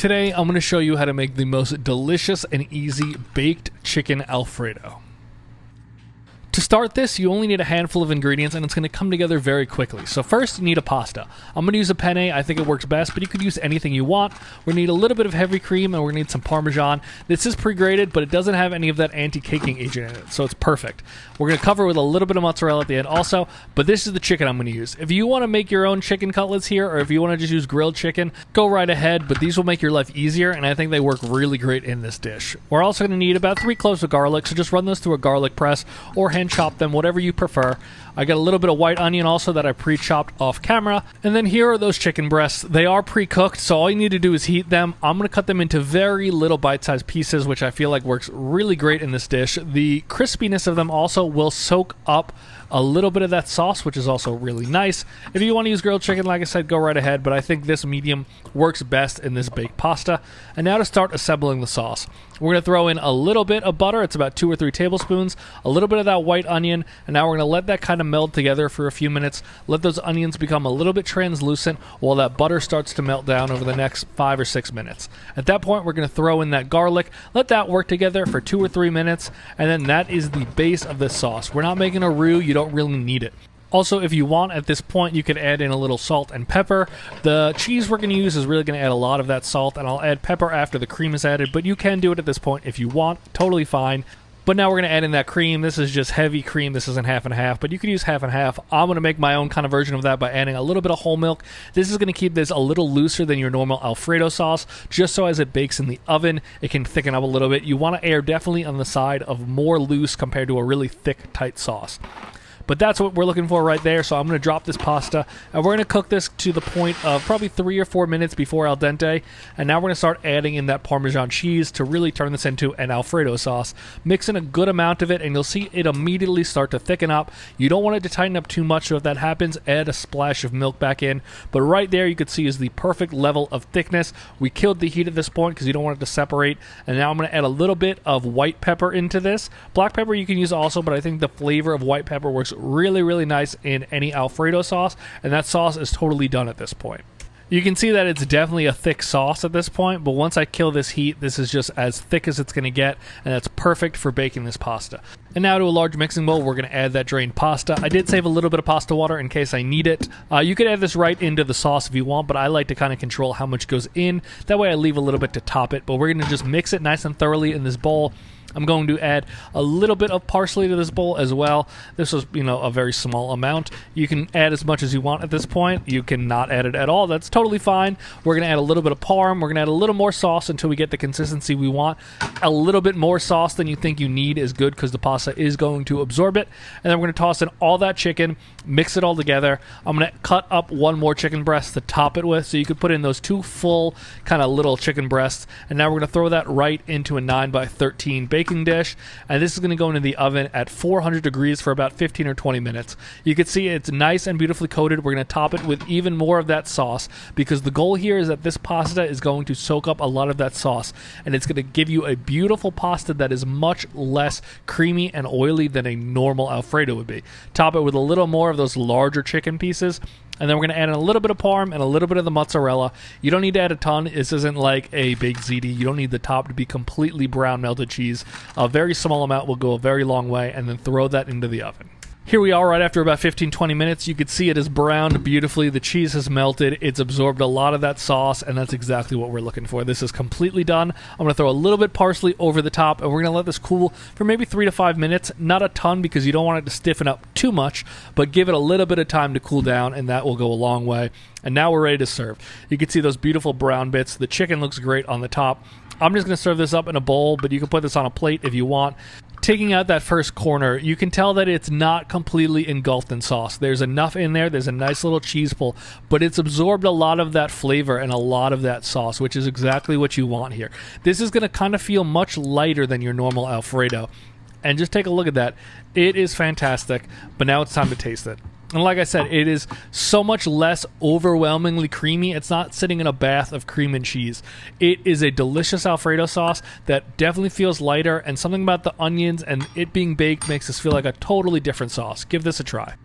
Today, I'm going to show you how to make the most delicious and easy baked chicken Alfredo. To start this, you only need a handful of ingredients and it's going to come together very quickly. So first, you need a pasta. I'm going to use a penne. I think it works best, but you could use anything you want. We're going to need a little bit of heavy cream and we're going to need some Parmesan. This is pre-grated, but it doesn't have any of that anti-caking agent in it, so it's perfect. We're going to cover with a little bit of mozzarella at the end also, but this is the chicken I'm going to use. If you want to make your own chicken cutlets here, or if you want to just use grilled chicken, go right ahead, but these will make your life easier, and I think they work really great in this dish. We're also going to need about 3 cloves of garlic, so just run those through a garlic press or hand chop them, whatever you prefer. I got a little bit of white onion also that I pre-chopped off camera. And then here are those chicken breasts. They are pre-cooked, so all you need to do is heat them. I'm going to cut them into very little bite-sized pieces, which I feel like works really great in this dish. The crispiness of them also will soak up a little bit of that sauce, which is also really nice. If you want to use grilled chicken, like I said, go right ahead, but I think this medium works best in this baked pasta. And now to start assembling the sauce. We're going to throw in a little bit of butter. It's about 2 or 3 tablespoons, a little bit of that white onion, and now we're going to let that kind of meld together for a few minutes. Let those onions become a little bit translucent while that butter starts to melt down over the next 5 or 6 minutes. At that point, we're going to throw in that garlic, let that work together for 2 or 3 minutes, and then that is the base of this sauce. We're not making a roux. You don't really need it. Also, if you want, at this point, you could add in a little salt and pepper. The cheese we're going to use is really going to add a lot of that salt, and I'll add pepper after the cream is added, but you can do it at this point if you want. Totally fine. But now we're going to add in that cream. This is just heavy cream. This isn't half and half, but you could use half and half. I'm going to make my own kind of version of that by adding a little bit of whole milk. This is going to keep this a little looser than your normal Alfredo sauce, just so as it bakes in the oven, it can thicken up a little bit. You want to err definitely on the side of more loose compared to a really thick, tight sauce. But that's what we're looking for right there, so I'm going to drop this pasta, and we're going to cook this to the point of probably 3 or 4 minutes before al dente, and now we're going to start adding in that Parmesan cheese to really turn this into an Alfredo sauce. Mix in a good amount of it, and you'll see it immediately start to thicken up. You don't want it to tighten up too much, so if that happens, add a splash of milk back in. But right there, you can see is the perfect level of thickness. We killed the heat at this point because you don't want it to separate, and now I'm going to add a little bit of white pepper into this. Black pepper you can use also, but I think the flavor of white pepper works really nice in any Alfredo sauce, and that sauce is totally done at this point. You can see that it's definitely a thick sauce at this point, but once I kill this heat, this is just as thick as it's going to get, and that's perfect for baking this pasta. And now to a large mixing bowl, we're going to add that drained pasta. I did save a little bit of pasta water in case I need it. You could add this right into the sauce if you want, but I like to kind of control how much goes in. That way I leave a little bit to top it, but we're going to just mix it nice and thoroughly in this bowl. I'm going to add a little bit of parsley to this bowl as well. This was, a very small amount. You can add as much as you want at this point. You can not add it at all. That's totally fine. We're going to add a little bit of parm. We're going to add a little more sauce until we get the consistency we want. A little bit more sauce than you think you need is good because the pasta is going to absorb it. And then we're going to toss in all that chicken, mix it all together. I'm going to cut up 1 more chicken breast to top it with. So you could put in those 2 full kind of little chicken breasts. And now we're going to throw that right into a 9x13 baking dish, and this is going to go into the oven at 400 degrees for about 15 or 20 minutes. You can see it's nice and beautifully coated. We're going to top it with even more of that sauce because the goal here is that this pasta is going to soak up a lot of that sauce, and it's going to give you a beautiful pasta that is much less creamy and oily than a normal Alfredo would be. Top it with a little more of those larger chicken pieces, and then we're going to add in a little bit of parm and a little bit of the mozzarella. You don't need to add a ton. This isn't like a baked ziti. You don't need the top to be completely brown melted cheese. A very small amount will go a very long way, and then throw that into the oven. Here we are right after about 15-20 minutes. You can see it is browned beautifully. The cheese has melted. It's absorbed a lot of that sauce, and that's exactly what we're looking for. This is completely done. I'm going to throw a little bit parsley over the top, and we're going to let this cool for maybe 3 to 5 minutes. Not a ton because you don't want it to stiffen up too much, but give it a little bit of time to cool down, and that will go a long way. And now we're ready to serve. You can see those beautiful brown bits. The chicken looks great on the top. I'm just going to serve this up in a bowl, but you can put this on a plate if you want. Taking out that first corner, you can tell that it's not completely engulfed in sauce. There's enough in there. There's a nice little cheese pull, but it's absorbed a lot of that flavor and a lot of that sauce, which is exactly what you want here. This is going to kind of feel much lighter than your normal Alfredo. And just take a look at that. It is fantastic, but now it's time to taste it. And like I said, it is so much less overwhelmingly creamy. It's not sitting in a bath of cream and cheese. It is a delicious Alfredo sauce that definitely feels lighter, and something about the onions and it being baked makes this feel like a totally different sauce. Give this a try.